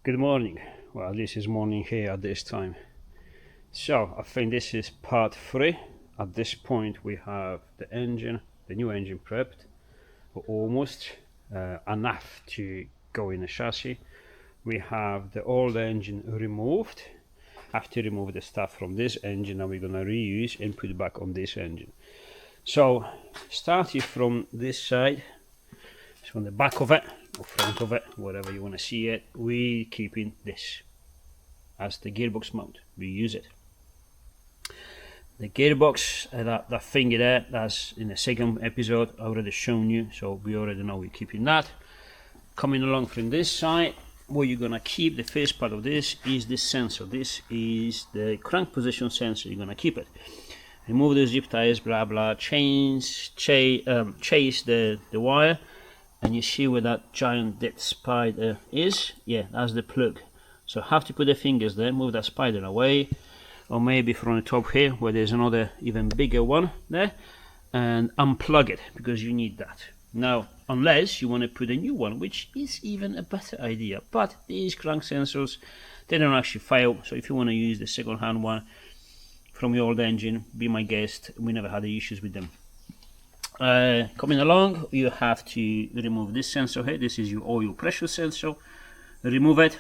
Good morning. Well, this is morning here at this time. So I think this is part 3. At this point we have the engine, the new engine prepped, or almost enough to go in the chassis. We have the old engine removed. Have to remove the stuff from this engine that we're gonna reuse and put it back on this engine. So starting from this side, so on the back of it or front of it, whatever you want to see it, we keeping this as the gearbox mount. We use it. The gearbox, that thingy there, that's in the second episode I already shown you, so we already know we're keeping that. Coming along from this side, what you're gonna keep, the first part of this is this sensor. This is the crank position sensor. You're gonna keep it. Remove the zip ties, blah blah, chase the wire, and you see where that giant dead spider is. Yeah, that's the plug. So have to put the fingers there, move that spider away, or maybe from the top here where there's another even bigger one there, and unplug it because you need that. Now, unless you want to put a new one, which is even a better idea, but these crank sensors, they don't actually fail. So if you want to use the second-hand one from your old engine, be my guest. We never had any issues with them. Coming along, you have to remove this sensor here. This is your oil pressure sensor. Remove it,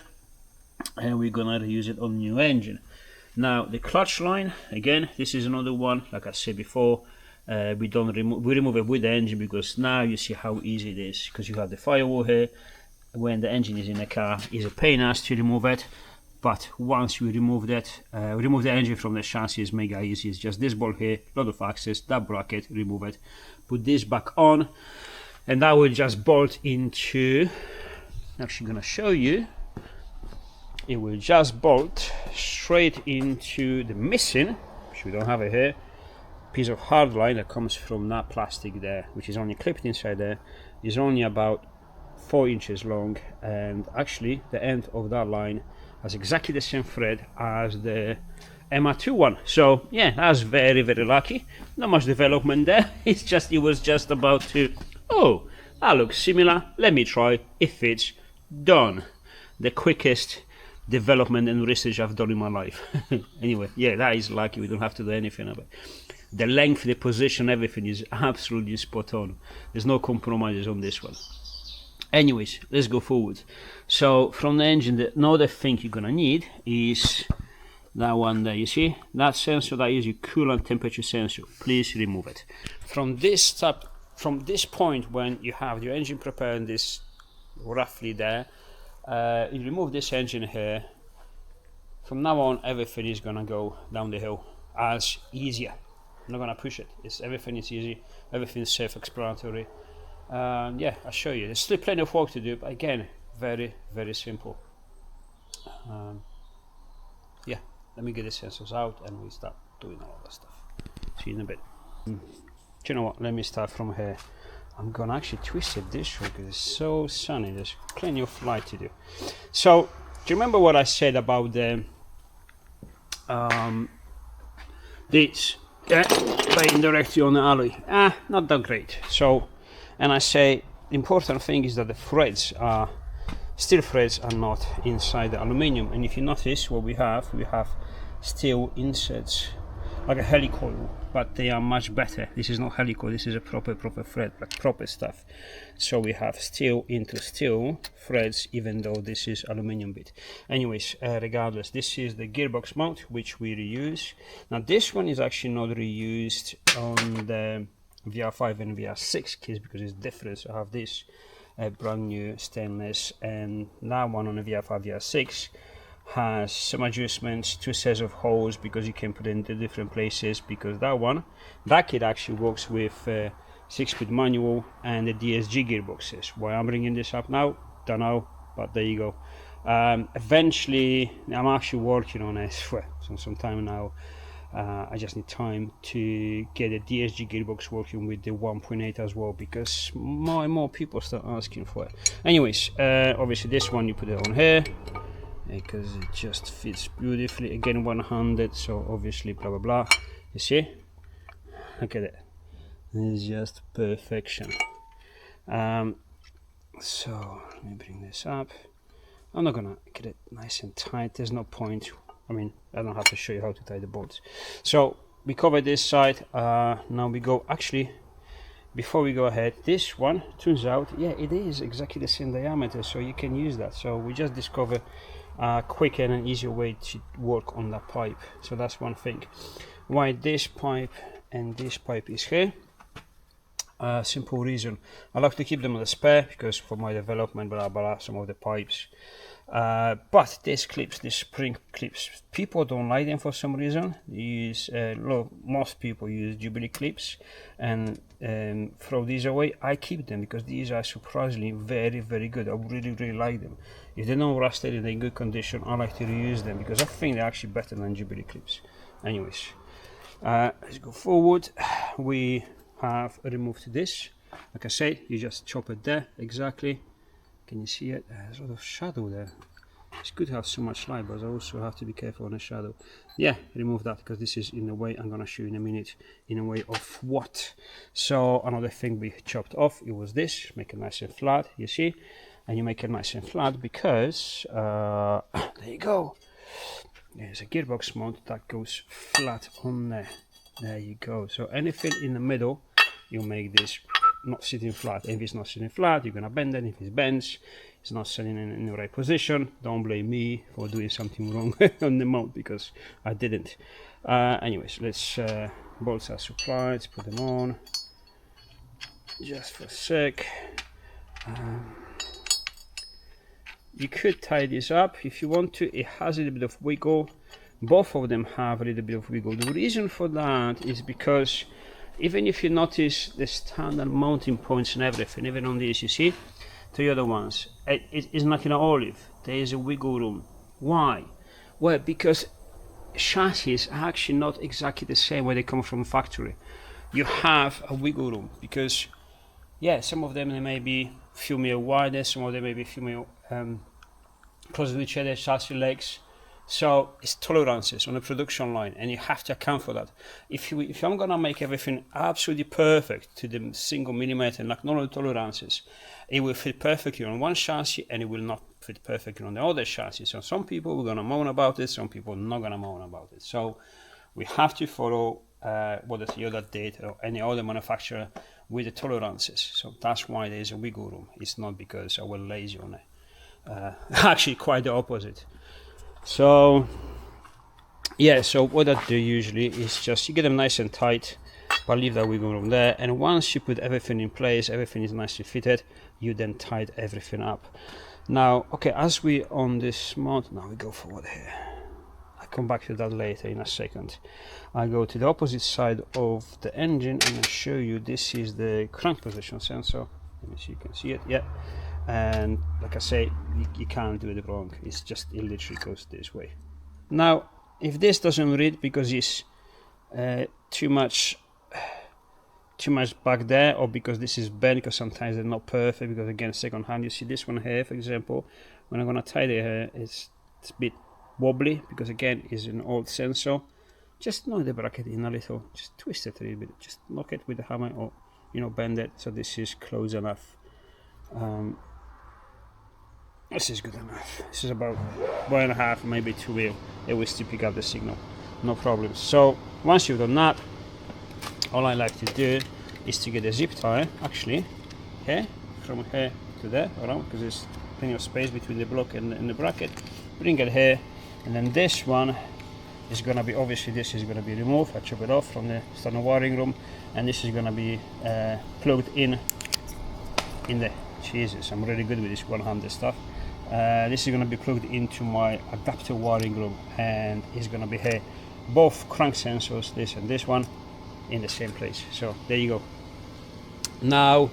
and we're gonna reuse it on the new engine. Now the clutch line, again, this is another one. Like I said before, we remove it with the engine because now you see how easy it is. Because you have the firewall here. When the engine is in the car, it's a pain ass to remove it. But once you remove that, remove the engine from the chassis is mega easy. It's just this bolt here, lot of access, that bracket, remove it, put this back on, and that will just bolt into. I'm actually gonna show you. It will just bolt straight into the missing, which we don't have it here, piece of hard line that comes from that plastic there, which is only clipped inside there. Is only about 4 inches long, and actually the end of that line has exactly the same thread as the MR2 one. So yeah, that's very lucky. Not much development there. It was just about to, oh, that looks similar, let me try, it fits, done. The quickest development and research I've done in my life. Anyway, yeah, that is lucky. We don't have to do anything about it. The length, the position, everything is absolutely spot on. There's no compromises on this one. Anyways, let's go forward. So from the engine, another thing you're gonna need is that one there. You see that sensor, that is your coolant temperature sensor. Please remove it. From this point when you have your engine prepared, this roughly there, you remove this engine here. From now on, everything is gonna go down the hill as easier. I'm not gonna push it. Everything is easy. Everything is self-explanatory. Yeah, I'll show you. There's still plenty of work to do, but again, very simple. Yeah, let me get the sensors out and we start doing all that stuff. See you in a bit. Do you know what? Let me start from here. I'm gonna actually twist it this way because it's so sunny. There's plenty of light to do. So, do you remember what I said about the this? Yeah, playing directly on the alloy. Not that great. So. And I say the important thing is that the threads are steel threads are not inside the aluminium. And if you notice what we have steel inserts like a helicoil, but they are much better. This is not helicoil, this is a proper thread, like proper stuff. So we have steel into steel threads, even though this is aluminium bit. Anyways, regardless, this is the gearbox mount which we reuse. Now this one is actually not reused on the VR5 and VR6 kits because it's different. So I have this brand new stainless, and that one on the VR5 VR6 has some adjustments, 2 sets of holes because you can put it into different places, because that kit actually works with 6-speed manual and the DSG gearboxes. Why I'm bringing this up now, don't know, but there you go. Eventually I'm actually working on it for some time now. I just need time to get a DSG gearbox working with the 1.8 as well, because more and more people start asking for it. Anyways, obviously this one you put it on here because it just fits beautifully. Again, 100, so obviously blah blah blah. You see? Look at it. It's just perfection. So let me bring this up. I'm not gonna get it nice and tight, there's no point. I mean, I don't have to show you how to tie the bolts. So we covered this side. Now we go, actually, before we go ahead, this one turns out, yeah, it is exactly the same diameter, so you can use that. So we just discovered a quicker and an easier way to work on that pipe. So that's one thing. Why this pipe and this pipe is here? Simple reason. I like to keep them on the spare because for my development, blah blah, some of the pipes. But these clips, these spring clips, people don't like them for some reason. Most people use Jubilee clips and throw these away. I keep them because these are surprisingly very good. I really like them. If they're not rusted and they're in good condition, I like to reuse them because I think they're actually better than Jubilee clips. Anyways, let's go forward. We have removed this. Like I said, you just chop it there exactly. Can you see it? There's a lot of shadow there. It's good to have so much light, but I also have to be careful on the shadow. Yeah, remove that because this is in the way. I'm gonna show you in a minute in a way of what. So another thing we chopped off, it was this. Make it nice and flat, you see, and you make it nice and flat because there you go. There's a gearbox mount that goes flat on there. There you go. So anything in the middle, you make this not sitting flat. If it's not sitting flat, you're gonna bend it. If it bends, it's not sitting in the right position. Don't blame me for doing something wrong on the mount because I didn't. Anyways, let's bolts are supplied. Let's put them on just for a sec. You could tie this up if you want to. It has a little bit of wiggle. Both of them have a little bit of wiggle. The reason for that is because even if you notice the standard mounting points and everything, even on this, you see, the other ones, it's like in an olive. There is a wiggle room. Why? Well, because chassis are actually not exactly the same when they come from factory. You have a wiggle room because, yeah, some of them they may be a few mil wider, some of them may be a few mil closer to each other, chassis legs. So it's tolerances on the production line, and you have to account for that. If I'm gonna make everything absolutely perfect to the single millimeter, like normal tolerances, it will fit perfectly on one chassis and it will not fit perfectly on the other chassis. So some people are gonna moan about it, some people are not gonna moan about it. So we have to follow what the Toyota did or any other manufacturer with the tolerances. So that's why there is a wiggle room. It's not because I was lazy on it. Actually, quite the opposite. So yeah, so what I do usually is just you get them nice and tight, but leave that wiggle room there, and once you put everything in place, everything is nicely fitted, you then tighten everything up. Now, okay, as we on this mount, now we go forward here. I'll come back to that later in a second. I go to the opposite side of the engine and I'll show you. This is the crank position sensor. Let me see, you can see it, yeah. And like I say, you can't do it wrong. It's just, it literally goes this way. Now, if this doesn't read because it's too much back there, or because this is bent, because sometimes they're not perfect, because again, second hand, you see this one here, for example, when I'm gonna tie the hair, it's a bit wobbly, because again, it's an old sensor. Just knock the bracket in a little, just twist it a little bit, just knock it with the hammer, or bend it so this is close enough. This is good enough. This is about 1.5, maybe 2 wheel. It will still pick up the signal, no problem. So once you've done that, all I like to do is to get a zip tie, actually, here, from here to there, around, because there's plenty of space between the block and the bracket. Bring it here, and then this one is going to be, obviously this is going to be removed. I chop it off from the standard wiring room, and this is going to be plugged in there. Jesus, I'm really good with this one-handed stuff. This is going to be plugged into my adapter wiring room, and it's going to be here. Both crank sensors, this and this one, in the same place. So there you go. Now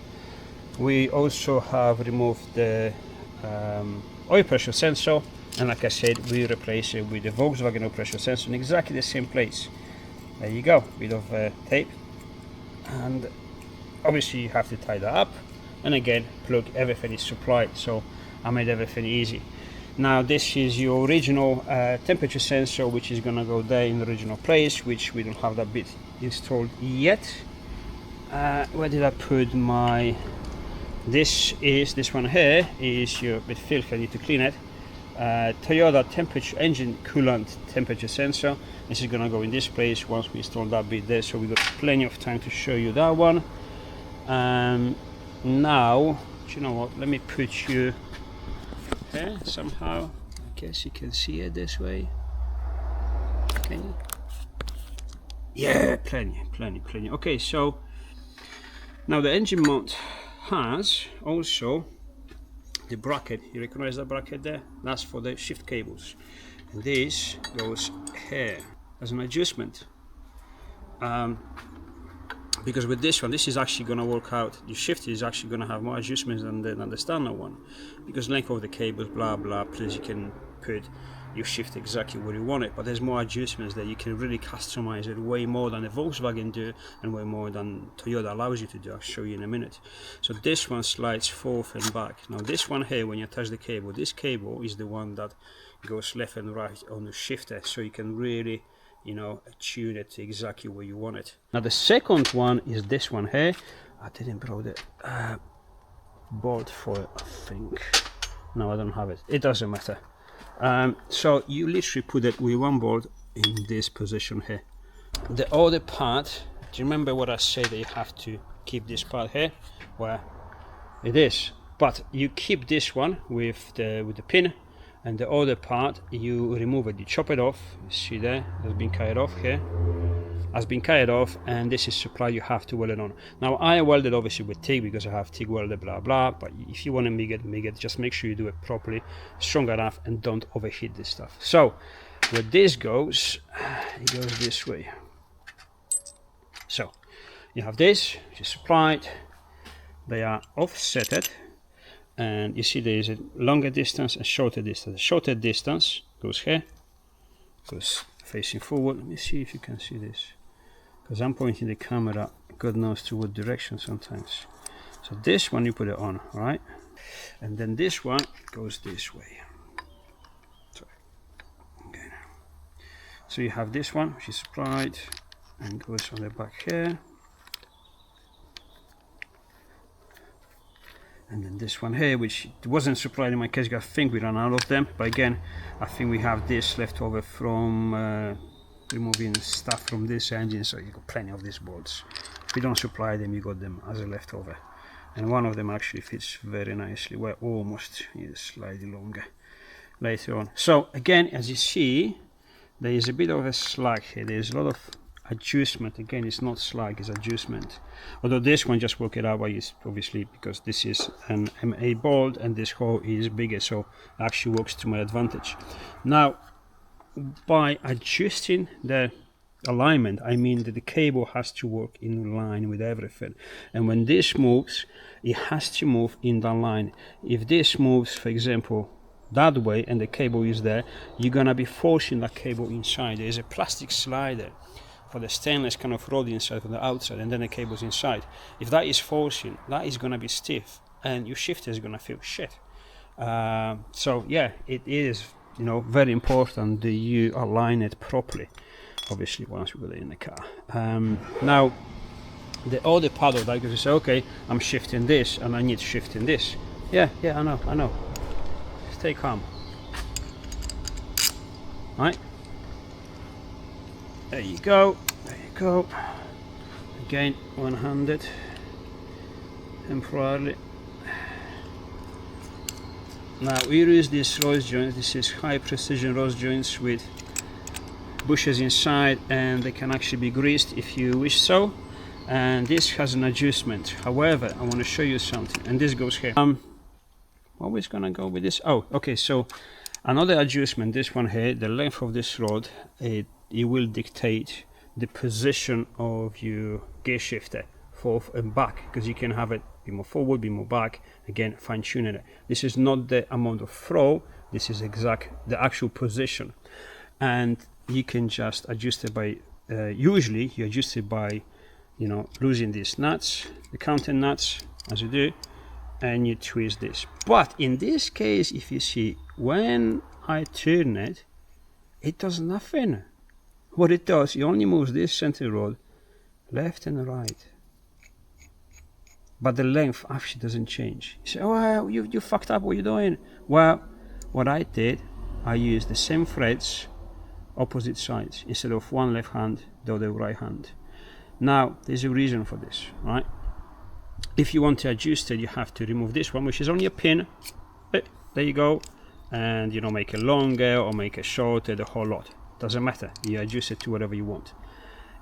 we also have removed the oil pressure sensor, and like I said, we replace it with the Volkswagen oil pressure sensor in exactly the same place. There you go, bit of tape, and obviously you have to tie that up, and again plug, everything is supplied, so I made everything easy. Now this is your original temperature sensor, which is gonna go there in the original place, which we don't have that bit installed yet. Where did I put my, this one here is your bit filthy, I need to clean it. Toyota temperature engine coolant temperature sensor. This is gonna go in this place once we install that bit there, so we got plenty of time to show you that one. Now, do you know what? Let me put you here somehow. I guess you can see it this way. Okay. Yeah, plenty. Okay, so now the engine mount has also the bracket. You recognize that bracket there? That's for the shift cables. And this goes here as an adjustment. Because with this one, this is actually going to work out. The shift is actually going to have more adjustments than the standard one, because length of the cables, blah blah. Plus, you can put your shift exactly where you want it, but there's more adjustments that you can really customize it way more than the Volkswagen do, and way more than Toyota allows you to do. I'll show you in a minute. So this one slides forth and back. Now this one here, when you attach the cable, this cable is the one that goes left and right on the shifter, so you can really, you know, tune it to exactly where you want it. Now the second one is this one here. I didn't bring the bolt for it, I think. No, I don't have it. It doesn't matter. So you literally put it with one bolt in this position here. The other part, do you remember what I said, that you have to keep this part here where it is, but you keep this one with the pin, and the other part you remove it, you chop it off. You see there, it's been cut off here, has been cut off, and this is supply you have to weld it on. Now I welded obviously with TIG because I have TIG welder, blah blah, but if you want to MIG it, just make sure you do it properly, strong enough, and don't overheat this stuff. So where this goes, it goes this way. So you have this, which is supplied, they are offsetted, and you see there is a longer distance and shorter distance. The shorter distance goes here, goes facing forward. Let me see if you can see this, because I'm pointing the camera God knows to what direction sometimes. So this one you put it on, right? And then this one goes this way. Sorry. Okay. So you have this one, which is supplied and goes on the back here. And then this one here, which wasn't supplied in my case, I think we ran out of them. But again, I think we have this left over from removing stuff from this engine, so you got plenty of these bolts. If you don't supply them, you got them as a leftover. And one of them actually fits very nicely. Well, almost, is slightly longer later on. So again, as you see, there is a bit of a slack here. There's a lot of adjustment. Again, it's not slack, it's adjustment. Although this one just work it out by is obviously because this is an M8 bolt and this hole is bigger, so it actually works to my advantage. Now by adjusting the alignment, I mean that the cable has to work in line with everything, and when this moves, it has to move in that line. If this moves, for example, that way and the cable is there, you're gonna be forcing that cable inside. There is a plastic slider for the stainless kind of rod inside from the outside, and then the cable's inside. If that is forcing, that is going to be stiff and your shifter is going to feel shit. So yeah, it is, you know, very important that you align it properly, obviously once we put it in the car. Now the other part of that, because you say, okay, I'm shifting this and I need shifting this. Yeah, I know. Stay calm. Right, there you go. Again, one-handed, temporarily. Now we use these rose joints. This is high precision rose joints with bushes inside, and they can actually be greased if you wish so. And this has an adjustment. However, I want to show you something, and this goes here. Always gonna go with this. Oh, okay. So another adjustment. This one here, the length of this rod, it will dictate the position of your gear shifter forth and back, because you can have it be more forward, be more back. Again, fine tuning it. This is not the amount of throw, this is the actual position, and you can just adjust it by usually you adjust it by, you know, losing these nuts, the counting nuts, as you do, and you twist this. But in this case, if you see, when I turn it, it does nothing. What it does, it only moves this center rod left and right, but the length actually doesn't change. You say, oh, well, you fucked up, what are you doing? Well, what I did, I used the same threads opposite sides instead of one left hand, the other right hand. Now there's a reason for this, right? If you want to adjust it, you have to remove this one, which is only a pin. There you go. And you know, make it longer or make it shorter, the whole lot, doesn't matter, you adjust it to whatever you want.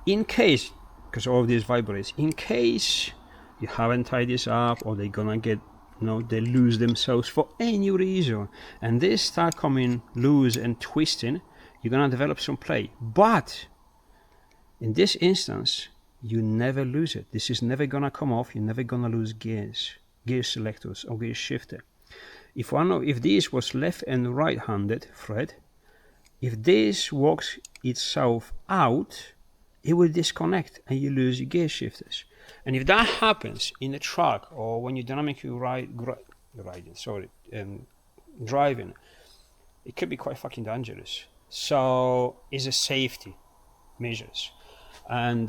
In case, because all of these vibrates, in case you haven't tied this up, or they're gonna get, you know, they lose themselves for any reason, and they start coming loose and twisting, you're gonna develop some play. But in this instance, you never lose it. This is never gonna come off. You're never gonna lose gears, gear selectors or gear shifter. If this was left and right-handed thread, if this works itself out, it will disconnect and you lose your gear shifters. And if that happens in a truck or when you're dynamically driving, it could be quite fucking dangerous. So it's a safety measures. And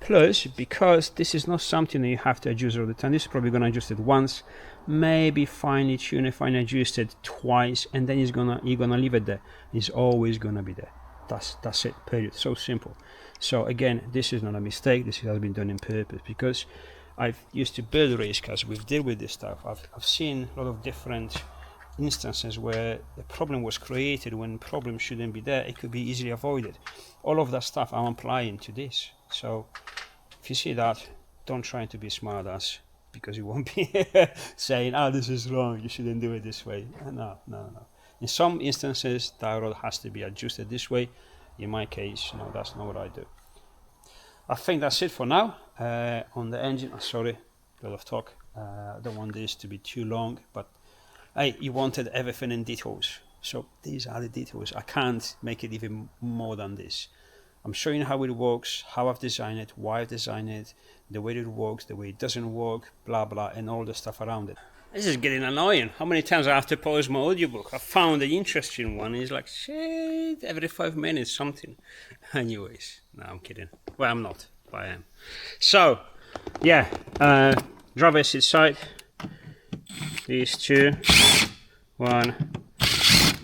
plus, because this is not something that you have to adjust all the time, this is probably going to adjust it once, maybe finely tune it, finely adjust it twice, and then you're gonna leave it there. It's always gonna be there. That's it, period. So simple. So again, this is not a mistake. This has been done in purpose, because I've used to build race cars. We've dealt with this stuff. I've seen a lot of different instances where the problem was created when problem shouldn't be there. It could be easily avoided. All of that stuff I'm applying to this. So if you see that, don't try to be smart ass, because you won't be saying, oh, this is wrong, you shouldn't do it this way. No. In some instances, the rod has to be adjusted this way. In my case, no, that's not what I do. I think that's it for now. On the engine, sorry, a lot of talk. I don't want this to be too long, but hey, you wanted everything in details. So these are the details. I can't make it even more than this. I'm showing how it works, how I've designed it, why I've designed it, the way it works, the way it doesn't work, blah blah, and all the stuff around it. This is getting annoying. How many times I have to pause my audiobook? I found the interesting one. It's like, shit, every 5 minutes something. Anyways, no, I'm kidding. Well, I'm not, but I am. So, yeah, driver seat side. These two. 1,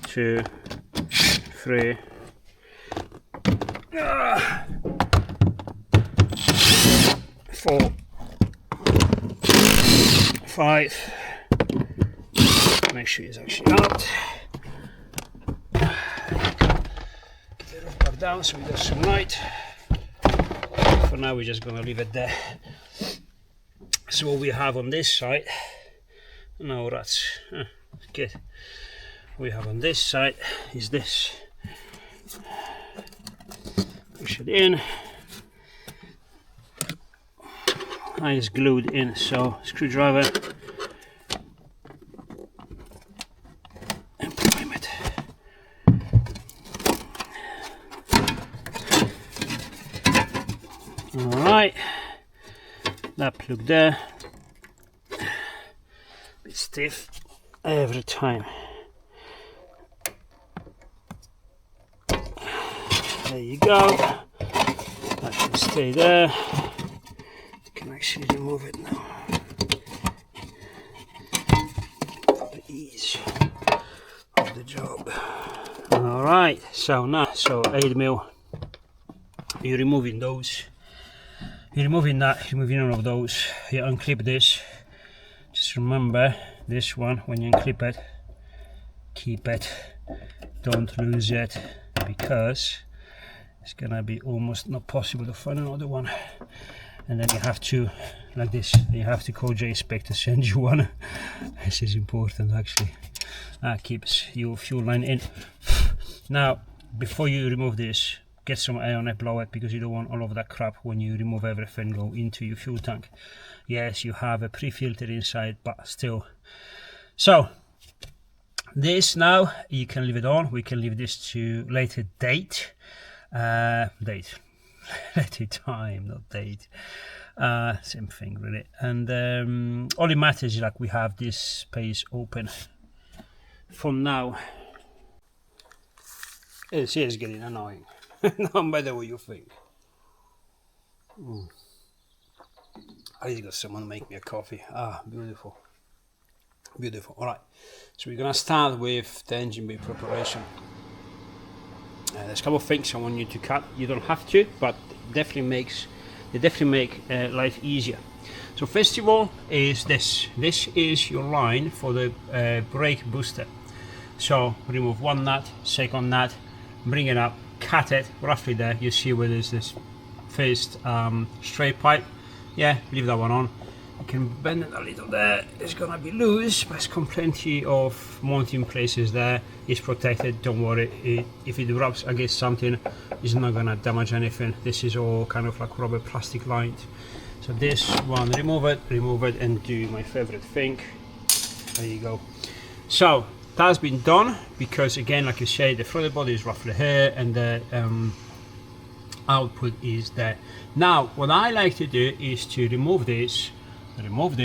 2, 3. 4, 5. Make sure it's actually out. Get it back down so we get some light. For now, we're just gonna leave it there. So what we have on this side, no rats. Good. We have on this side is this. Push it in. And it's glued in, so screwdriver and prime it. Alright, that plug there, bit stiff every time. There you go, that should stay there. Actually remove it now for the ease of the job. Alright, so 8mm, you're removing those, you're removing that, removing all of those. You unclip this. Just remember this one, when you unclip it, keep it, don't lose it, because it's gonna be almost not possible to find another one. And then you have to, like this, you have to call JSpec to send you one. This is important actually. That keeps your fuel line in. Now, before you remove this, get some air on it, blow it, because you don't want all of that crap when you remove everything go into your fuel tank. Yes, you have a pre-filter inside, but still. So, this now, you can leave it on. We can leave this to later date. Later time, not date. Same thing really. And all it matters is like we have this space open for now. It's getting annoying. No matter what you think. I just got someone to make me a coffee. Ah, beautiful. Beautiful. All right, so we're gonna start with the engine bay preparation. There's a couple of things I want you to cut. You don't have to, but they definitely make life easier. So first of all is this. This is your line for the brake booster. So remove one nut, second nut, bring it up, cut it roughly there. You see where there's this first straight pipe. Yeah, leave that one on. You can bend it a little there. It's gonna be loose, but it's got plenty of mounting places there. It's protected, don't worry. If it rubs against something, it's not gonna damage anything. This is all kind of like rubber plastic lined. So this one, remove it and do my favorite thing. There you go. So that's been done, because again, like you say, the throttle body is roughly here and the output is there. Now what I like to do is to remove this and remove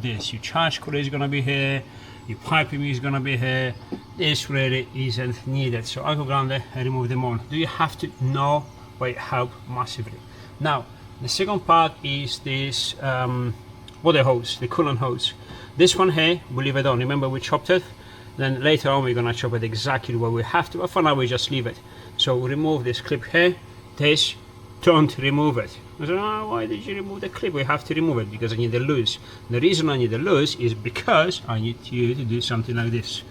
this. Your charge cooler is going to be here, your piping is going to be here. This really isn't needed, so I'll go around there and remove them on. Do you have to? No, but it helps massively. Now the second part is this water hose, the coolant hose. This one here, we leave it on. Remember we chopped it, then later on we're going to chop it exactly where we have to, but for now we just leave it. So we remove this clip here, this, don't remove it. I said, oh, why did you remove the clip? We have to remove it because I need the loose. The reason I need the loose is because I need you to do something like this.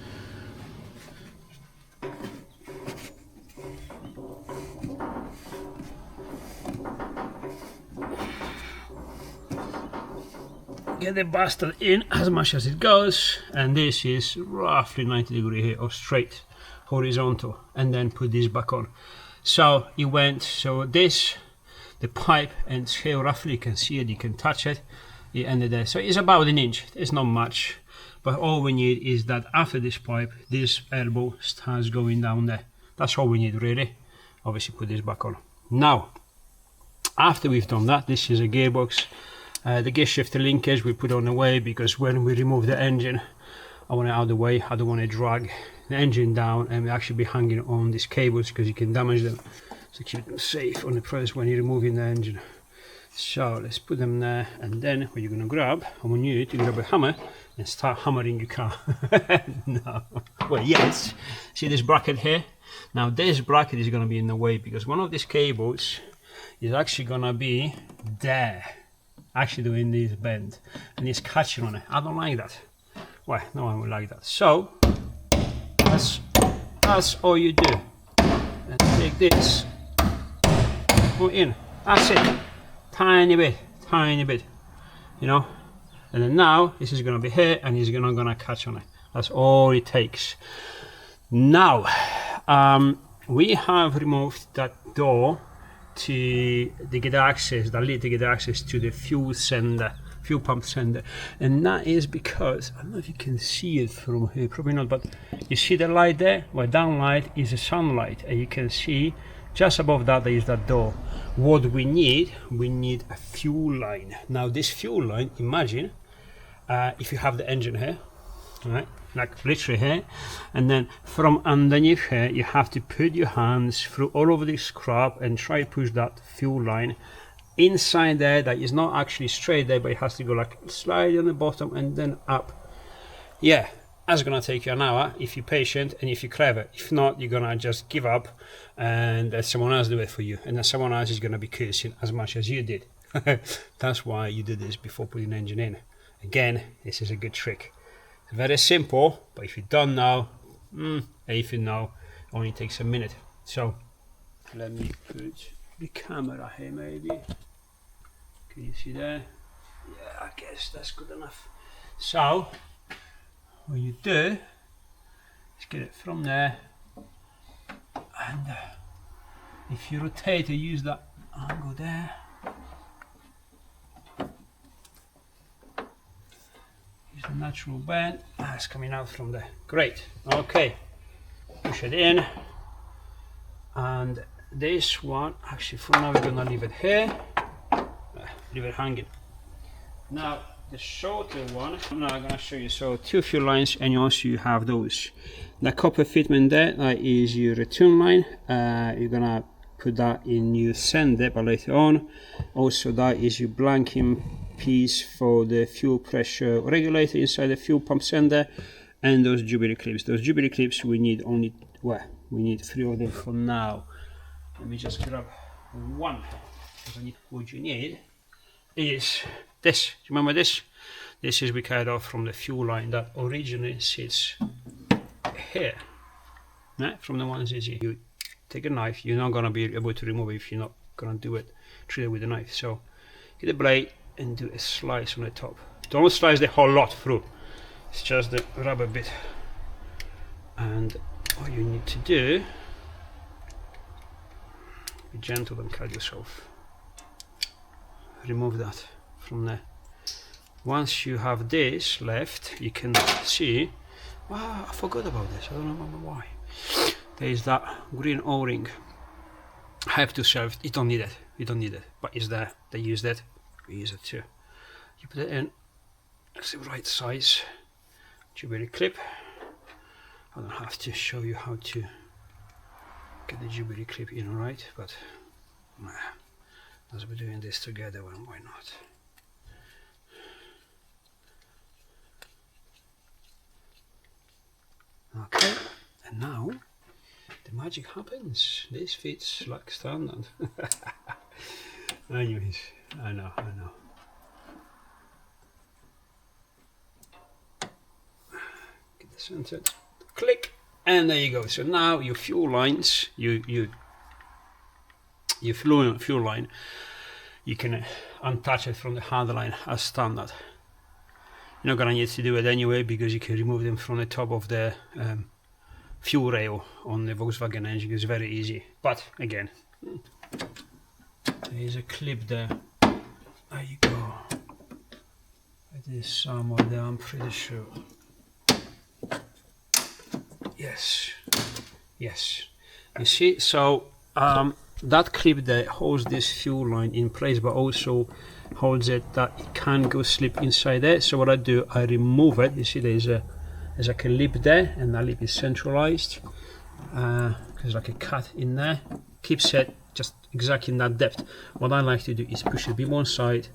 Get the bastard in as much as it goes, and this is roughly 90 degrees here, or straight, horizontal, and then put this back on. So it went, so this, the pipe ends here roughly, you can see it, you can touch it, it ended there. So it's about an inch, it's not much, but all we need is that after this pipe, this elbow starts going down there. That's all we need really. Obviously put this back on. Now, after we've done that, this is a gearbox. The gear shifter linkage we put on the way, because when we remove the engine, I want it out of the way. I don't want to drag the engine down and actually be hanging on these cables, because you can damage them. So keep them safe on the press when you're removing the engine. So let's put them there, and then what you're going to grab, I want you to grab a hammer and start hammering your car. No, well yes, see this bracket here? Now this bracket is going to be in the way, because one of these cables is actually going to be there, actually doing this bend, and it's catching on it. I don't like that. Well, no one will like that. So that's all you do. And take this, put in. That's it. Tiny bit, you know. And then now this is going to be here, and it's not going to catch on it. That's all it takes. Now we have removed that door to get access, the lid to get access to the fuel pump sender, and that is because, I don't know if you can see it from here, probably not, but you see the light there? Well, down light is a sunlight, and you can see just above that there is that door. What we need a fuel line. Now this fuel line, imagine if you have the engine here, right, like literally here, and then from underneath here you have to put your hands through all over this crap and try to push that fuel line inside there. That is not actually straight there, but it has to go like slightly on the bottom and then up. Yeah, that's gonna take you an hour if you're patient and if you're clever. If not, you're gonna just give up and let someone else do it for you, and then someone else is gonna be cursing as much as you did. That's why you did this before putting the engine in. Again, this is a good trick. It's very simple, but if you don't know, if you know, it only takes a minute. So let me put the camera here maybe. Can you see there? Yeah, I guess that's good enough. So what you do is get it from there, and if you rotate or use that angle there, use the natural bend, that's coming out from there. Great. Okay, push it in, and this one, actually for now we're gonna leave it here, leave it hanging. Now the shorter one, now I'm gonna show you. So two fuel lines, and also you have those. The copper fitment there, that is your return line. You're gonna put that in your sender, but later on. Also that is your blanking piece for the fuel pressure regulator inside the fuel pump sender, and those Jubilee clips. Those Jubilee clips we need only, well, we need 3 of them for now. Let me just grab one, because I need, what you need is this. Do you remember this? This is we carried off from the fuel line that originally sits here. Yeah, from the ones is you take a knife, you're not gonna be able to remove it if you're not gonna do it, treat it with a knife. So get a blade and do a slice on the top. Don't slice the whole lot through, it's just the rubber bit. And all you need to do, be gentle and cut yourself. Remove that from there. Once you have this left, you can see, wow, I forgot about this, I don't remember why. There is that green O-ring. I have to serve, you don't need it, but it's there, they use that, we use it too. You put it in, it's the right size Jubilee clip. I don't have to show you how to get the Jubilee clip in, right? But as we're doing this together, well, why not? Okay, and now the magic happens. This fits like standard. Anyways, I know. Get this centered. Click, and there you go. So now your fuel lines, your fuel line, you can untouch it from the handle line as standard. You're not gonna need to do it anyway, because you can remove them from the top of the fuel rail on the Volkswagen engine. It's very easy. But again, there is a clip there. There you go. It is somewhere there, I'm pretty sure. Yes. You see, so that clip there holds this fuel line in place, but also holds it that it can't go slip inside there. So what I do, I remove it. You see there's like a lip there, and that lip is centralized. There's like a cut in there, keeps it just exactly in that depth. What I like to do is push it a bit one side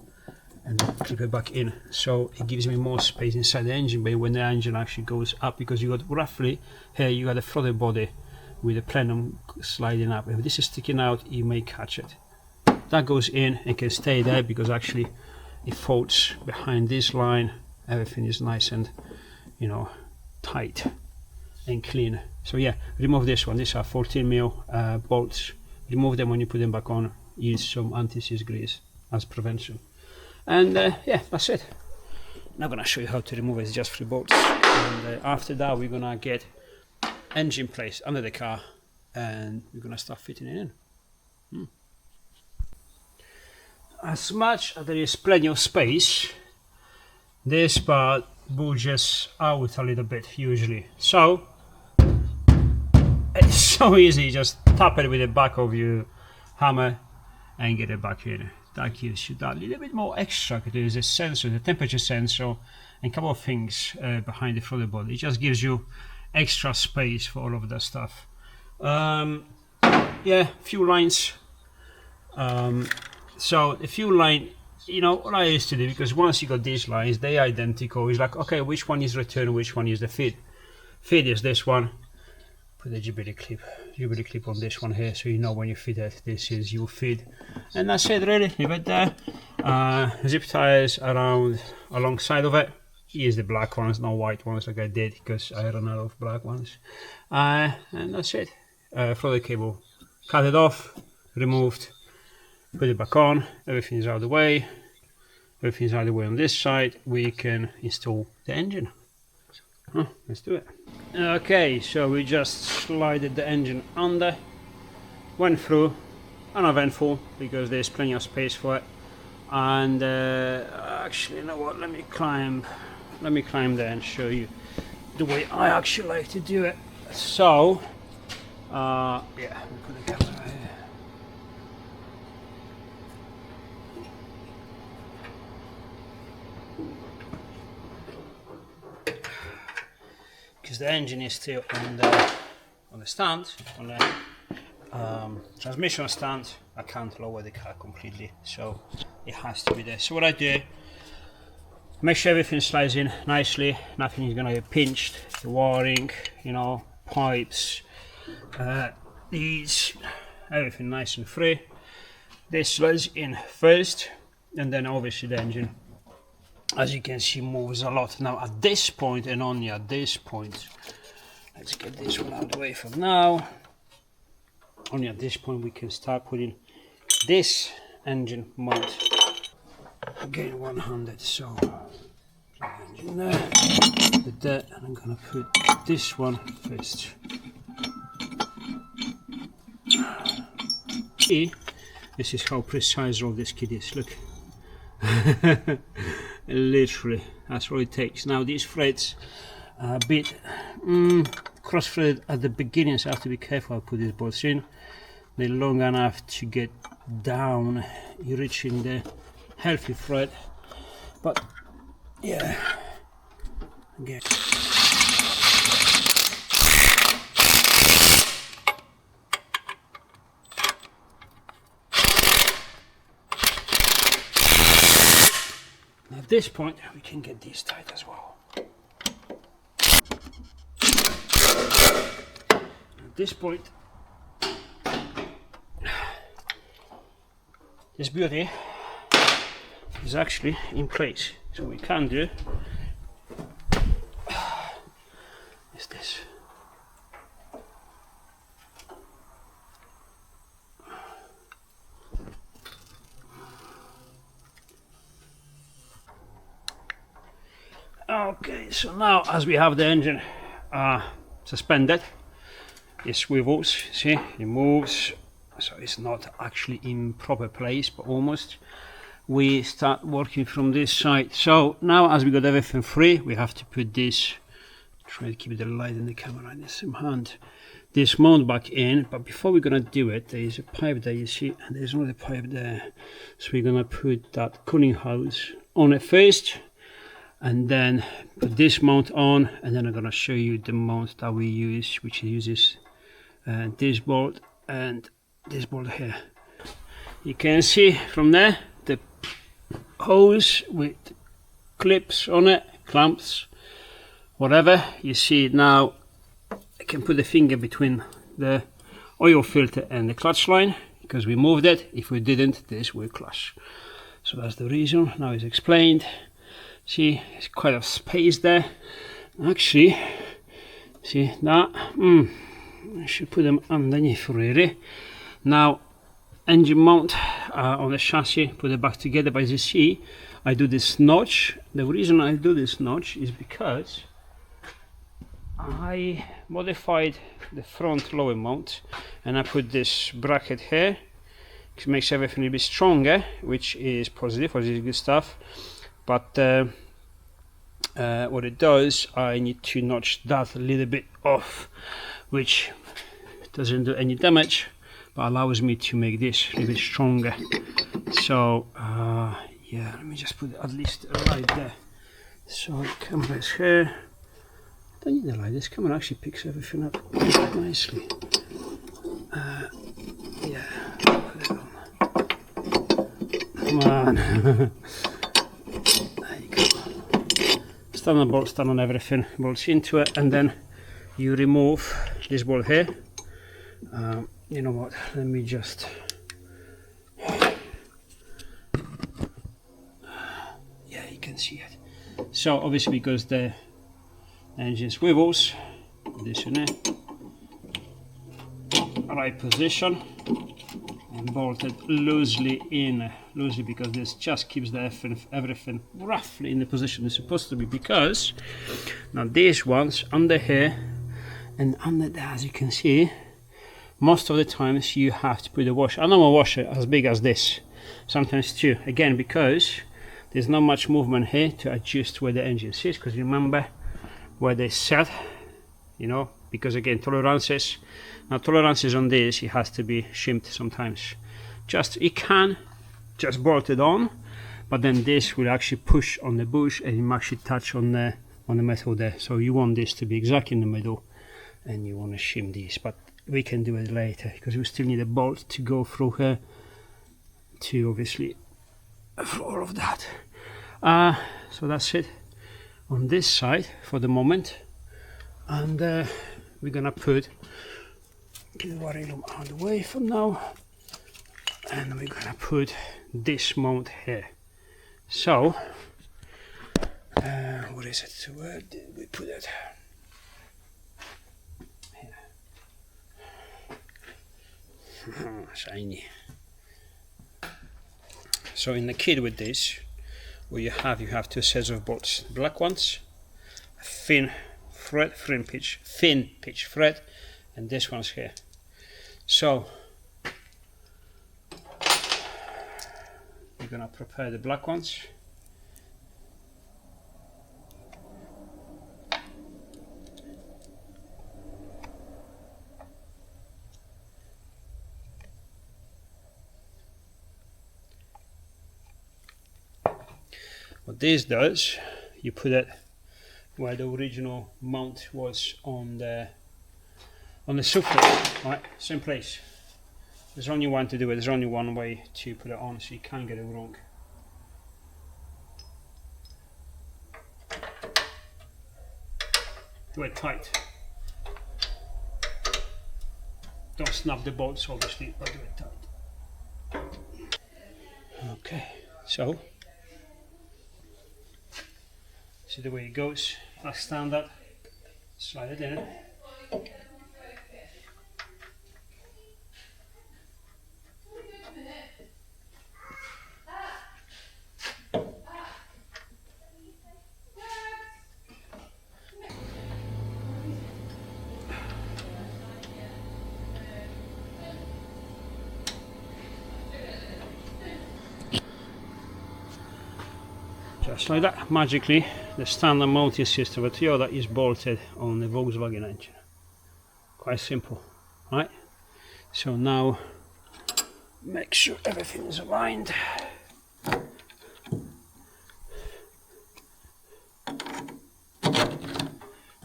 and then clip it back in, so it gives me more space inside the engine bay when the engine actually goes up, because you got roughly here you got a throttle body with the plenum sliding up. If this is sticking out, you may catch it. That goes in and can stay there, because actually it folds behind this line. Everything is nice and, you know, tight and clean. So yeah, remove this one. These are 14mm bolts. Remove them when you put them back on. Use some anti-seize grease as prevention. And yeah, that's it. Not gonna show you how to remove it. It's just 3 bolts. And after that, we're gonna get engine placed under the car, and we're gonna start fitting it in. As much as there is plenty of space, this part bulges out a little bit usually. So it's so easy, just tap it with the back of your hammer and get it back in. That gives you that little bit more extra. There is a sensor, the temperature sensor, and a couple of things behind the throttle body. It just gives you extra space for all of that stuff. Yeah, fuel lines. So the fuel line, you know what I used to do, because once you got these lines, they're identical. It's like, okay, which one is return, which one is the feed? Feed is this one. Put the Jubilee clip on this one here, so you know when you feed it, this is your feed. And that's it really, leave it there. Zip ties around alongside of it. Use the black ones, not white ones like I did, because I ran out of black ones. And that's it. Throw the cable, cut it off, removed, put it back on, everything's out of the way. Everything's out of the way on this side. We can install the engine. Let's do it. Okay, so we just slided the engine under, went through, uneventful because there's plenty of space for it. And actually, you know what? Let me climb there and show you the way I actually like to do it. So, yeah, put the camera here. Because the engine is still on the stand, on the transmission stand, I can't lower the car completely, so it has to be there. So what I do, Make sure everything slides in nicely, nothing is gonna get pinched, the wiring, you know, pipes, these, everything nice and free. This slides in first, and then obviously the engine, as you can see, moves a lot. Now at this point, and only at this point, let's get this one out of the way for now. Only at this point we can start putting this engine mount. Again, one-handed, so engine there, with that, and I'm gonna put this one first. See, this is how precise all this kit is. Look, literally, that's all it takes. Now these threads are a bit cross-threaded at the beginning, so I have to be careful. I put these bolts in. They're long enough to get down, you're reaching the healthy thread, but yeah, again. At this point we can get these tight as well. At this point, this beauty is actually in place. So we can do is this. Okay, so now as we have the engine suspended, it swivels, see, it moves, so it's not actually in proper place, but almost. We start working from this side. So now as we got everything free, we have to put this, try to keep the light in the camera in the same hand, this mount back in. But before we're gonna do it, there is a pipe there, you see, and there's another pipe there. So we're gonna put that cooling hose on it first, and then put this mount on, and then I'm gonna show you the mount that we use, which uses this bolt and this bolt here. You can see from there the hose with clips on it, clamps, whatever. You see it now. I can put the finger between the oil filter and the clutch line because we moved it. If we didn't, this will clash. So that's the reason. Now it's explained. See, it's quite a space there. Actually, see that? I should put them underneath really. Now, engine mount on the chassis, put it back together. But as you see, I do this notch. The reason I do this notch is because I modified the front lower mount, and I put this bracket here. It makes everything a bit stronger, which is positive, which is good stuff. But what it does, I need to notch that a little bit off, which doesn't do any damage, but allows me to make this a bit stronger. So yeah, let me just put at least a light there. So the camera is here. Don't need the light. This camera actually picks everything up quite nicely. Yeah, put it on. Come on. There you go. Stand on bolt, stand on everything, bolts into it, and then you remove this bolt here. You know what, let me just yeah, you can see it. So obviously because the engine swivels, this in it, right position, and bolted loosely in, loosely because this just keeps the everything roughly in the position it's supposed to be. Because now these ones under here and under there, as you can see, most of the times you have to put a washer, a normal washer as big as this, sometimes two, again because there's not much movement here to adjust where the engine sits, because remember where they set, you know, because again tolerances, now tolerances on this, it has to be shimped sometimes. Just, it can just bolt it on, but then this will actually push on the bush and it will actually touch on the metal there. So you want this to be exactly in the middle, and you want to shim these, but we can do it later because we still need a bolt to go through here to obviously for all of that. So that's it on this side for the moment, and we're gonna put, get the wiring loom out of the way for now, and we're gonna put this mount here. So what is it, where did we put it? Here. Shiny. So in the kit with this, what you have two sets of bolts, black ones, a thin pitch thread, and this one's here. So we're gonna prepare the black ones. What this does, you put it where the original mount was on the subframe, right? Same place. There's only one to do it. There's only one way to put it on, so you can't get it wrong. Do it tight. Don't snap the bolts, obviously, but do it tight. Okay, so see the way it goes. Like standard. Slide it in. Just like that, magically, the standard mounting system of Toyota is bolted on the Volkswagen engine. Quite simple, right? So now, make sure everything is aligned.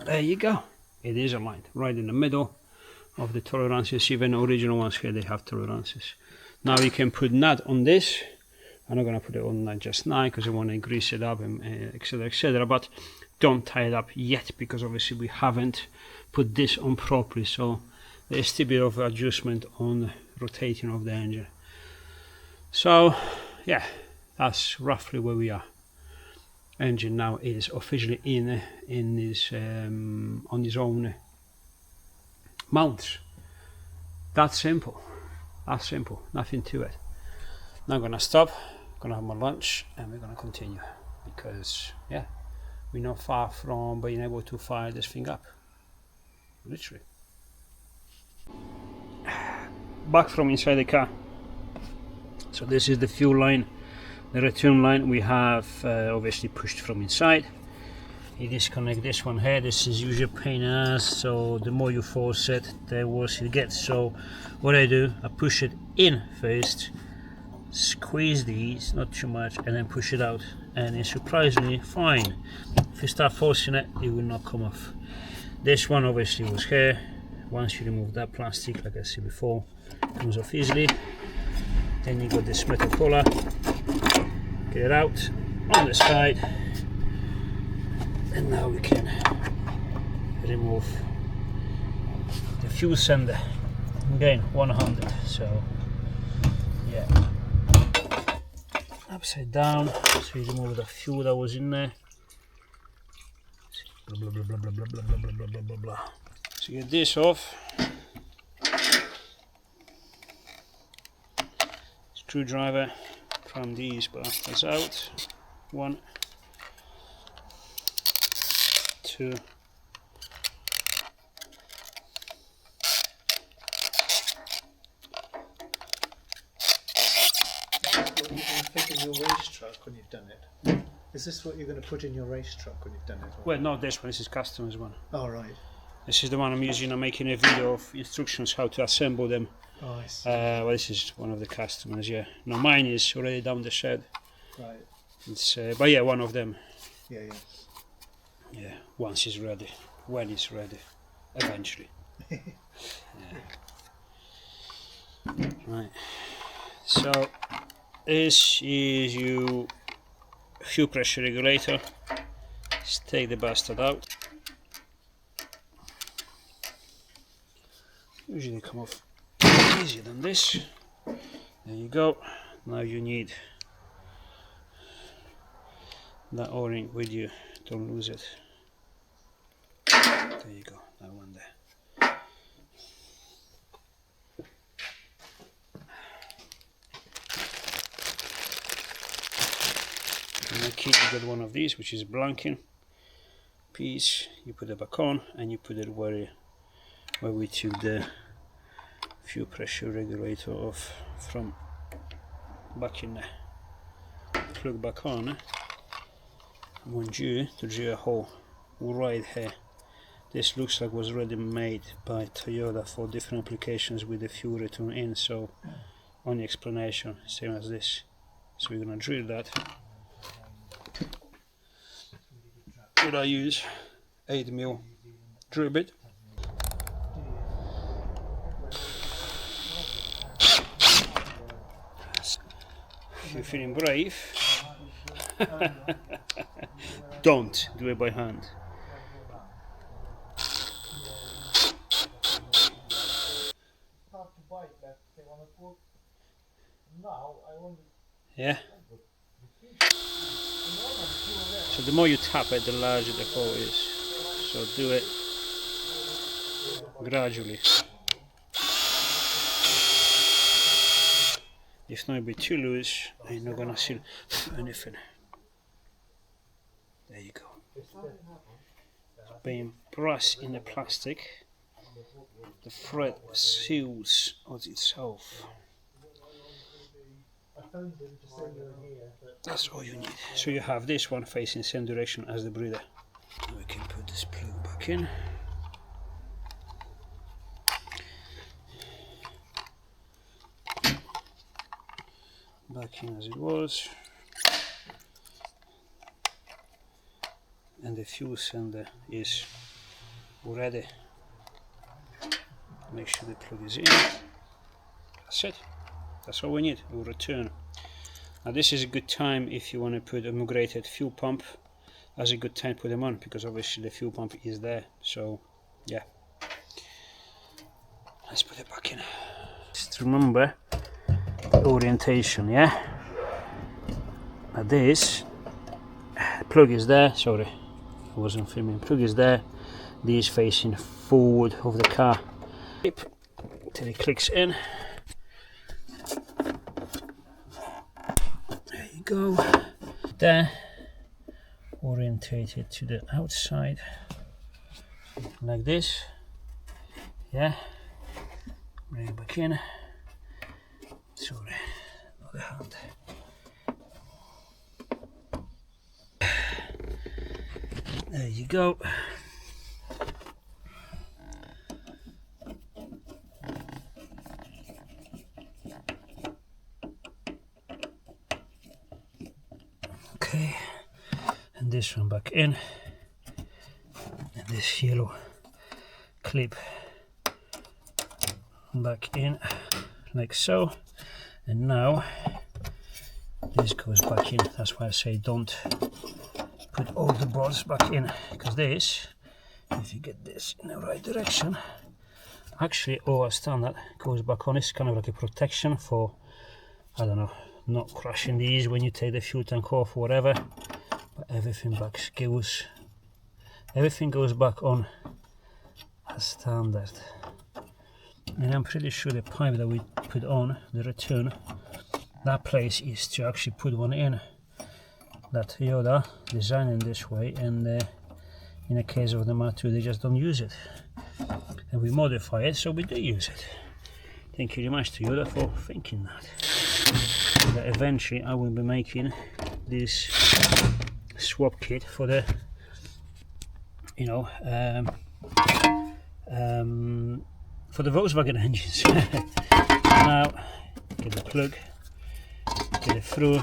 There you go. It is aligned, right in the middle of the tolerances. Even the original ones here, they have tolerances. Now you can put nut on this. I'm not going to put it on just now because I want to grease it up and etc, etc, but don't tie it up yet because obviously we haven't put this on properly, so there's still a bit of adjustment on rotating of the engine. So yeah, that's roughly where we are. Engine now is officially in this on his own mounts. That's simple, nothing to it. Now I'm gonna stop, gonna have my lunch, and we're gonna continue because yeah, we're not far from being able to fire this thing up, literally. Back from inside the car. So this is the fuel line, the return line we have obviously pushed from inside. You disconnect this one here. This is usually a pain in the ass, so the more you force it, the worse it gets. So what I do, I push it in first, squeeze these, not too much, and then push it out, and it's surprisingly fine. If you start forcing it, it will not come off. This one obviously was here. Once you remove that plastic, like I said before, it comes off easily. Then you got this metal collar, get it out on the side, and now we can remove the fuel sender. Again, 100, so yeah, upside down, so you remove the fuel that was in there. Blah, blah, blah, blah, blah, blah, blah, blah, blah, blah, blah. So get this off. Screwdriver from these bastards out. 1, 2. Your race truck when you've done it. Is this what you're going to put in your race truck when you've done it? Well, not this one. This is customer's one. Oh right. This is the one I'm using. I'm making a video of instructions how to assemble them. Oh, I see. Well, this is one of the customers. Yeah. No, mine is already down the shed. Right. It's but yeah, one of them. Yeah, yeah. Yeah. Once it's ready. When it's ready. Eventually. Yeah. Right. So this is you fuel pressure regulator. Just take the bastard out. Usually come off easier than this. There you go. Now you need that O-ring with you, don't lose it. There you go, that one there. In my kit you got one of these, which is blanking piece. You put it back on and you put it where we took the fuel pressure regulator off from back in there. Plug back on. I want you to drill a hole right here. This looks like was already made by Toyota for different applications with the fuel return in, so only explanation, same as this. So we're gonna drill that. What I use 8mm drill bit. If you're feeling brave, don't do it by hand. Yeah. So the more you tap it, the larger the hole is. So do it gradually. If not, it'll be too loose, and you're not gonna see anything. There you go. Being pressed in the plastic, the thread seals on itself. That's all you need. So you have this one facing the same direction as the breather. We can put this plug back in. Back in as it was. And the fuel sender is ready. Make sure the plug is in. That's it. That's all we need. We'll return. Now this is a good time if you want to put a migrated fuel pump. That's a good time to put them on, because obviously the fuel pump is there. So yeah, let's put it back in. Just remember the orientation, yeah. Now this plug is there. Sorry, I wasn't filming. Plug is there. This facing forward of the car. Till it clicks in. There you go. There. Orientated to the outside. Like this. Yeah. Bring it back in. Sorry, other hand. There you go. Okay, and this one back in, and this yellow clip back in, like so. And now this goes back in. That's why I say don't put all the bolts back in, because this, if you get this in the right direction, actually all standard goes back on. It's kind of like a protection for, I don't know, not crushing these when you take the fuel tank off or whatever. But everything goes back on as standard. And I'm pretty sure the pipe that we put on the return, that place is to actually put one in. That Toyota designed in this way, and in the case of the MR2 they just don't use it, and we modify it so we do use it. Thank you very much, Toyota, for thinking that. That eventually I will be making this swap kit for the, you know, for the Volkswagen engines. Now get the plug, get it through,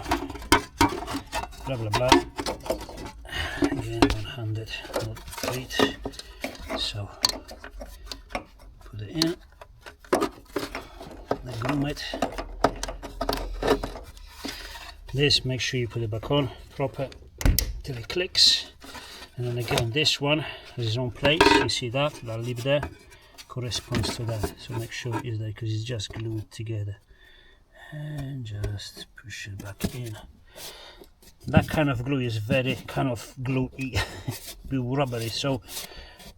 blah blah blah. Again, one-handed, not great. So put it in, then groom it. This, make sure you put it back on proper till it clicks. And then again, this one has its own place. You see that lip there corresponds to that, so make sure it is there because it's just glued together. And just push it back in. That kind of glue is very kind of gluey, rubbery, so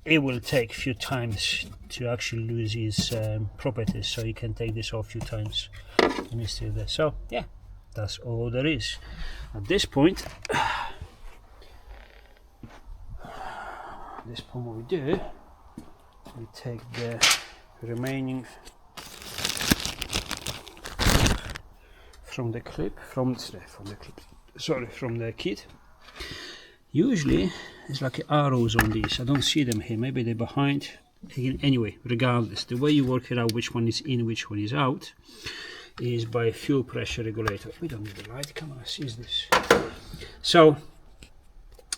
it will take a few times to actually lose its properties. So you can take this off a few times and it's still there. So yeah, that's all there is at this point. At this point, what we do, we take the remaining from the clip, from the kit. Usually it's like arrows on these. I don't see them here, maybe they're behind. Anyway, regardless, the way you work it out which one is in, which one is out, is by fuel pressure regulator. We don't need the light, come on, use this. So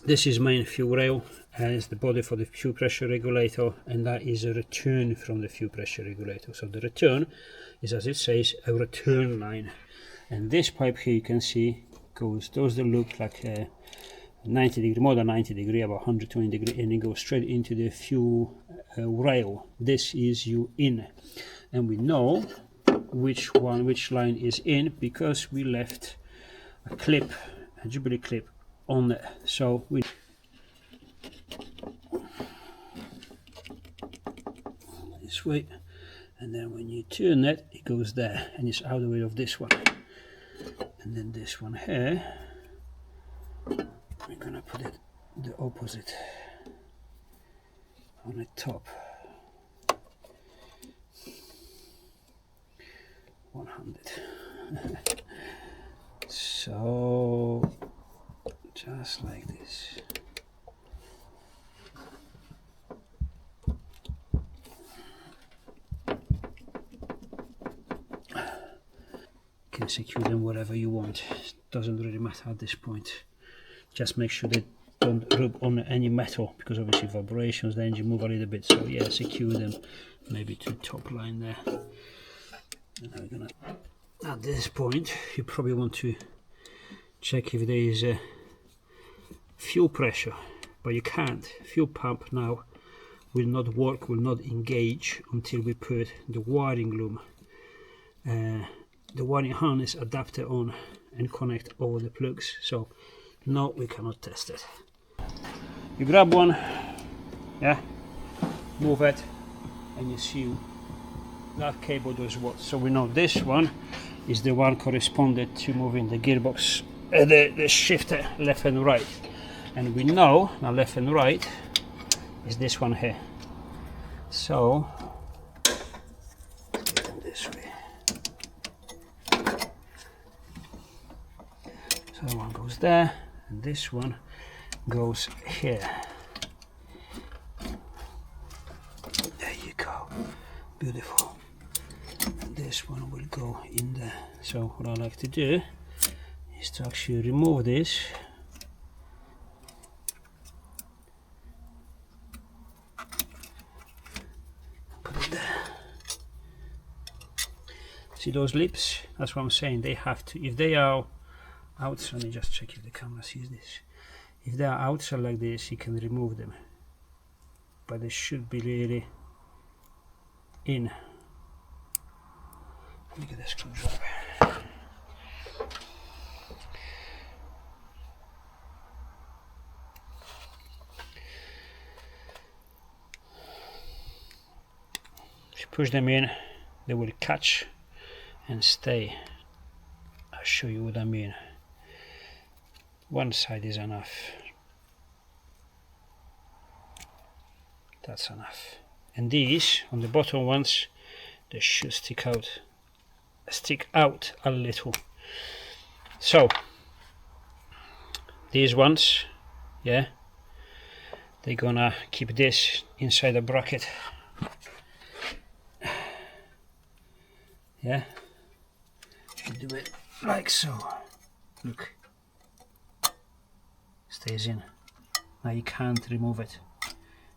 this is main fuel rail, and it's the body for the fuel pressure regulator, and that is a return from the fuel pressure regulator. So the return is, as it says, a return line. And this pipe here, you can see, goes, those that look like 90 degree, more than 90 degree, about 120 degree, and it goes straight into the fuel rail. This is you in, and we know which line is in because we left a clip, a Jubilee clip on there. So we this way, and then when you turn it, it goes there, and it's out of the way of this one. And then this one here, we're gonna put it the opposite on the top. 100. So just like this. You can secure them wherever you want. Doesn't really matter at this point. Just make sure they don't rub on any metal, because obviously vibrations, the engine move a little bit. So yeah, secure them maybe to the top line there. And now we're gonna, at this point, you probably want to check if there is a fuel pressure, but you can't. Fuel pump now will not work, will not engage until we put the wiring loom, the wiring harness adapter on and connect all the plugs. So no, we cannot test it. You grab one, yeah, move it, and you see that cable does what. So we know this one is the one corresponded to moving the gearbox, the shifter left and right, and we know now left and right is this one here. So let's get them this way. So that one goes there, and this one goes here. There you go, beautiful. And this one will go in there. So what I like to do is to actually remove this. Put it there. See those lips? That's what I'm saying. They have to, if they are outside, let me just check if the camera sees this. If they are outside like this, you can remove them, but they should be really in. Let me get a screwdriver. If you push them in, they will catch and stay. I'll show you what I mean. One side is enough. That's enough. And these, on the bottom ones, they should stick out a little. So these ones, yeah, they're gonna keep this inside the bracket. Yeah, you do it like so. Look, stays in. Now you can't remove it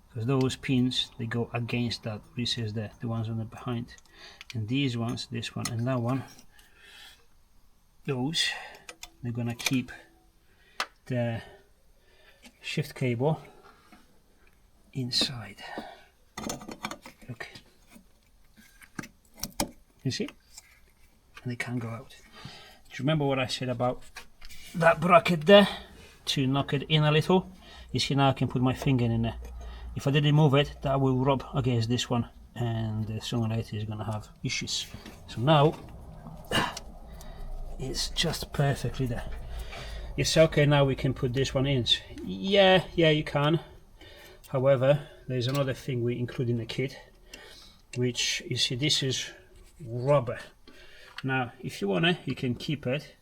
because those pins, they go against that. This is the ones on the behind, and these ones, this one and that one, those they're gonna keep the shift cable inside. Look, you see, and they can't go out. Do you remember what I said about that bracket there to knock it in a little? You see, now I can put my finger in there. If I didn't move it, that will rub against this one, and sooner or later is gonna have issues. So now it's just perfectly there. You say, okay, now we can put this one in. Yeah, you can. However, there's another thing we include in the kit, which you see, this is rubber. Now, if you wanna, you can keep it,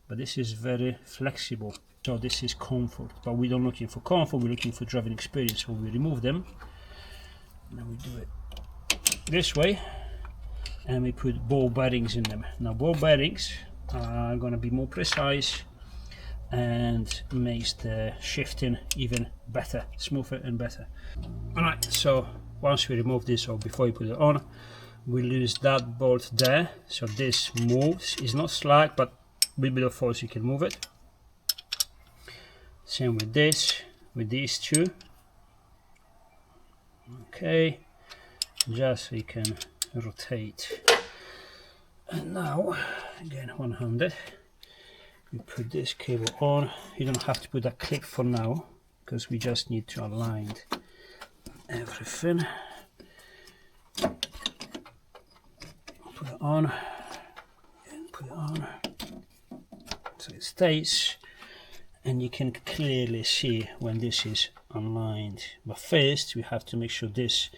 but this is very flexible. So this is comfort, but we're not looking for comfort, we're looking for driving experience. So we remove them, and then we do it this way, and we put ball bearings in them. Now, ball bearings are gonna be more precise and makes the shifting even better, smoother and better. Alright, so once we remove this, or before you put it on, we lose that bolt there, so this moves. It's not slack, but with a bit of force you can move it. Same with this, with these two. Okay, just so you can rotate. And now, again, one-handed, we put this cable on. You don't have to put that clip for now, because we just need to align everything. Put it on, and put it on, so it stays. And you can clearly see when this is aligned. But first we have to make sure this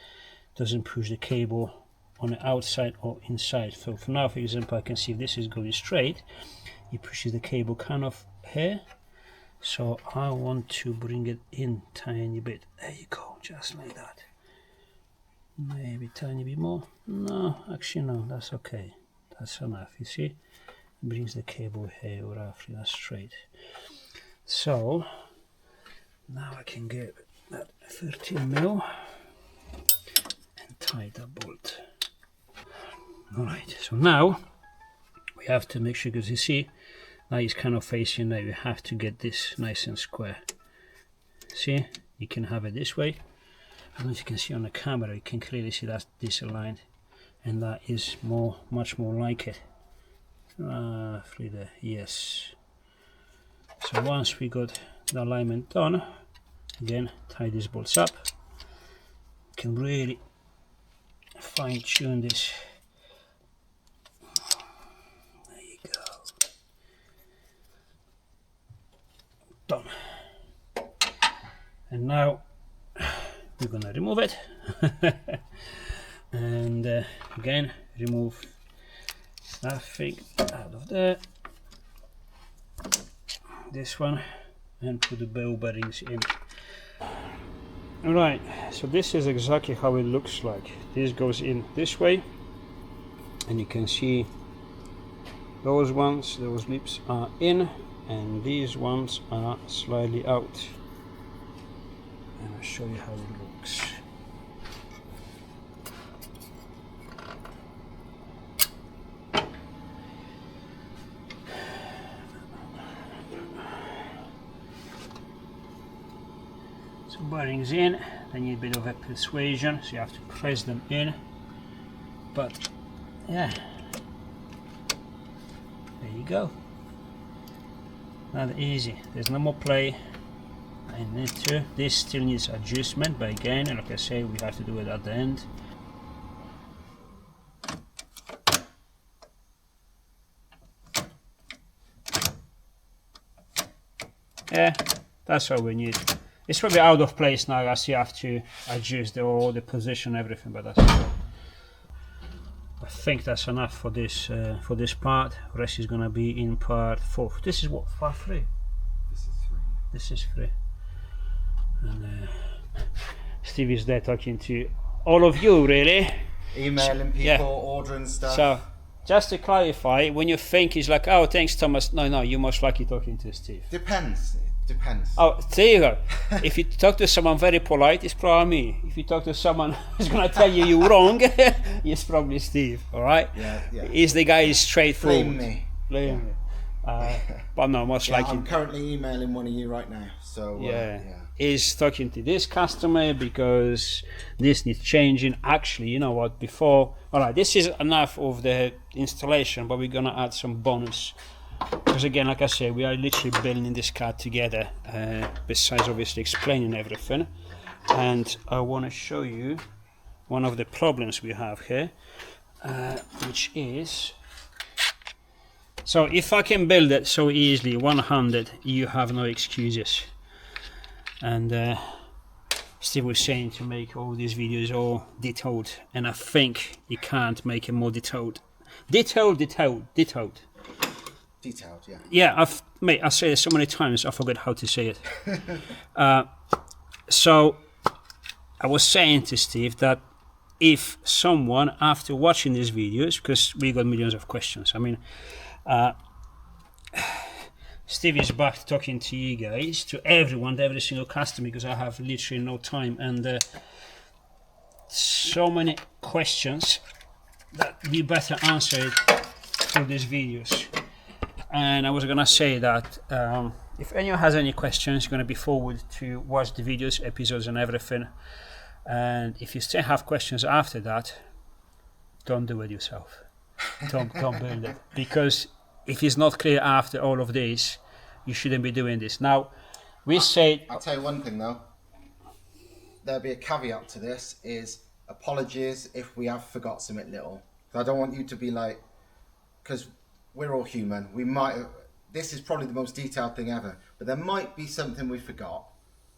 doesn't push the cable on the outside or inside. So for now, for example, I can see if this is going straight, it pushes the cable kind of here. So I want to bring it in tiny bit. There you go, just like that. Maybe tiny bit more. No, actually no, that's okay. That's enough, you see? It brings the cable here roughly, that's straight. So now I can get that 13mm and tie that bolt. Alright, so now we have to make sure, because you see now it's kind of facing there, you have to get this nice and square. See, you can have it this way. I don't know if you can see on the camera, you can clearly see that's disaligned, and that is much more like it. Roughly there, yes. So once we got the alignment done, again, tie these bolts up. You can really fine tune this. There you go. Done. And now we're gonna remove it. And again, remove that thing out of there. This one, and put the ball bearings in. Alright, so this is exactly how it looks like. This goes in this way, and you can see those ones, those lips are in, and these ones are slightly out. And I'll show you how it looks. Bearings in, they need a bit of a persuasion, so you have to press them in, but yeah, there you go. Not easy, there's no more play. I need to, this still needs adjustment, but again, like I say, we have to do it at the end. Yeah, that's all we need. It's probably out of place now, as you have to adjust all the position, everything, but that's all. I think that's enough for this part. The rest is gonna be in part 4. This is what, part 3? This is 3. This is 3. And Steve is there talking to all of you, really. Emailing people, yeah. ordering stuff. So, just to clarify, when you think it's like, oh, thanks, Thomas. No, you're most likely talking to Steve. Depends. Oh, there you go. If you talk to someone very polite, it's probably me. If you talk to someone who's gonna tell you you're wrong, it's probably Steve. All right. Yeah. He's the guy who's straightforward. Blame me. Blame me. But no, most Yeah, likely. I'm currently emailing one of you right now. So Yeah, is talking to this customer because this needs changing. Actually, you know what? Before, all right, this is enough of the installation, but we're gonna add some bonus. Because again, like I said, we are literally building this car together. Besides, obviously, explaining everything, and I want to show you one of the problems we have here, which is. So if I can build it so easily, 100, you have no excuses. And Steve was saying to make all these videos all detailed, and I think you can't make it more detailed. Detailed. Detailed, yeah. Yeah, mate, I say it so many times I forgot how to say it. So I was saying to Steve that if someone, after watching these videos, because we got millions of questions, I mean, Steve is back talking to you guys, to everyone, every single customer, because I have literally no time, and so many questions that we better answer it through these videos. And I was gonna say that if anyone has any questions, you're gonna be forward to watch the videos, episodes, and everything. And if you still have questions after that, don't do it yourself. Don't build it, because if it's not clear after all of this, you shouldn't be doing this. Now, we say. I'll tell you one thing though. There'll be a caveat to this: is apologies if we have forgot something little. I don't want you to be like, because we're all human. We might. This is probably the most detailed thing ever, but there might be something we forgot,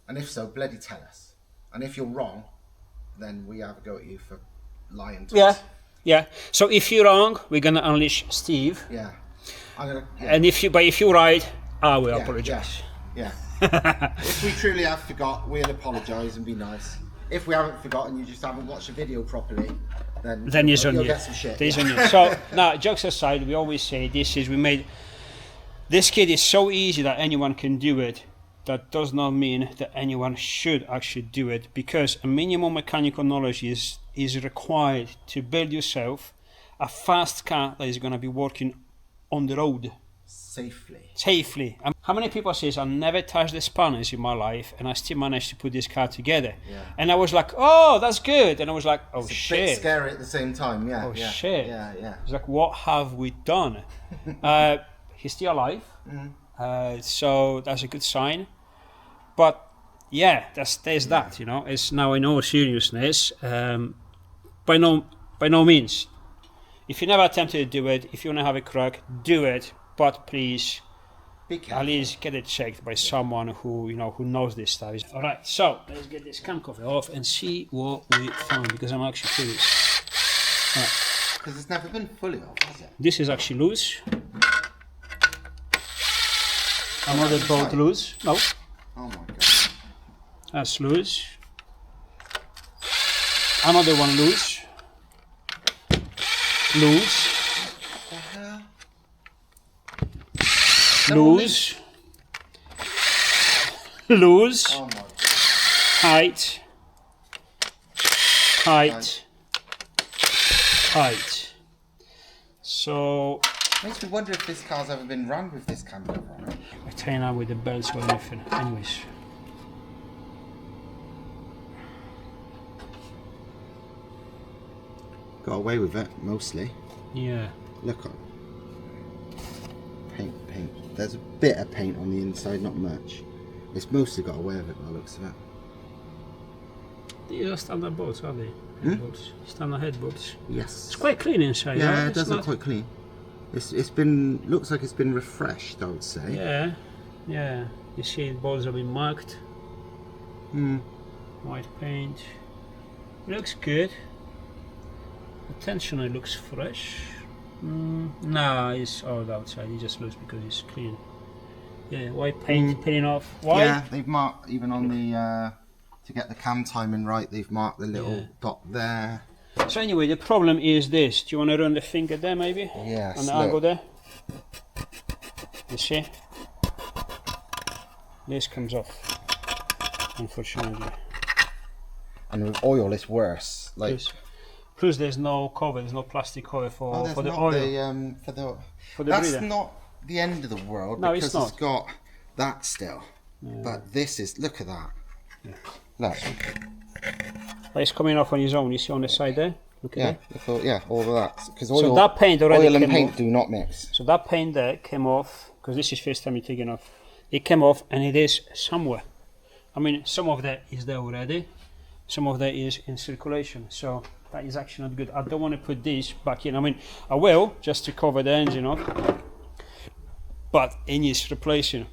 and if so, bloody tell us. And if you're wrong, then we have a go at you for lying to us. Yeah. So if you're wrong, we're gonna unleash Steve. Yeah. I'm gonna. Yeah. And if you're right, I will apologise. Yeah. If we truly have forgot, we'll apologise and be nice. If we haven't forgotten, you just haven't watched the video properly, then you'll get some shit. There's on you. So now, jokes aside, we always say this kit is so easy that anyone can do it. That does not mean that anyone should actually do it, because a minimum mechanical knowledge is required to build yourself a fast car that is going to be working on the road safely. How many people says I never touched the spanners in my life and I still managed to put this car together? Yeah. And I was like, oh, that's good. And I was like, oh, it's shit. A bit scary at the same time. Yeah. Oh shit. Yeah. It's like, what have we done? He's still alive, so that's a good sign. But yeah, there's that, you know. It's now, in all seriousness, by no means. If you never attempted to do it, if you want to have a crack, do it. But please, be careful. At least get it checked by someone who knows this stuff. All right, so let's get this cam cover off and see what we found, because I'm actually curious. Because it's never been fully off, has it? This is actually loose. Another bolt loose. No. Oh my god. That's loose. Another one loose. Loose. What the hell? Loose. Loose. Oh my god. Tight. Tight. Tight. So Makes me wonder if this car's ever been run with this cam cover on it. I tie now with the belts or anything. Anyways. Got away with it, mostly. Yeah. Look on. Paint. There's a bit of paint on the inside, not much. It's mostly got away with it by the looks of it. These are standard bolts, are they? Headbolts. Standard headbolts. Yes. It's quite clean inside. Yeah, right? it does look quite clean. It's been, looks like it's been refreshed, I would say. Yeah. You see, bolts have been marked. White paint. It looks good. The tensioner looks fresh. Nah, it's all outside. It just looks because it's clean. Yeah, white paint peeling off. Why? Yeah, they've marked even on the to get the cam timing right. They've marked the little dot there. So anyway, the problem is this. Do you want to run the finger there, maybe? Yes. On the angle there. You see? This comes off, unfortunately. And with oil, it's worse. Like. Plus, there's no cover. There's no plastic cover for the oil. For the for the that's breather. not the end of the world No, because it's not. it's got that still. But this is, look at that. Look. But it's coming off on his own. You see on the side there? Look at Yeah, that. look, yeah, all of that. Because So that paint already oil and came paint off. do not mix. So that paint there came off, because this is first time you're taking off. It came off and it is somewhere. I mean, some of that is there already. Some of that is in circulation. So that is actually not good. I don't want to put this back in. I mean, I will, just to cover the engine off. But it needs replacing.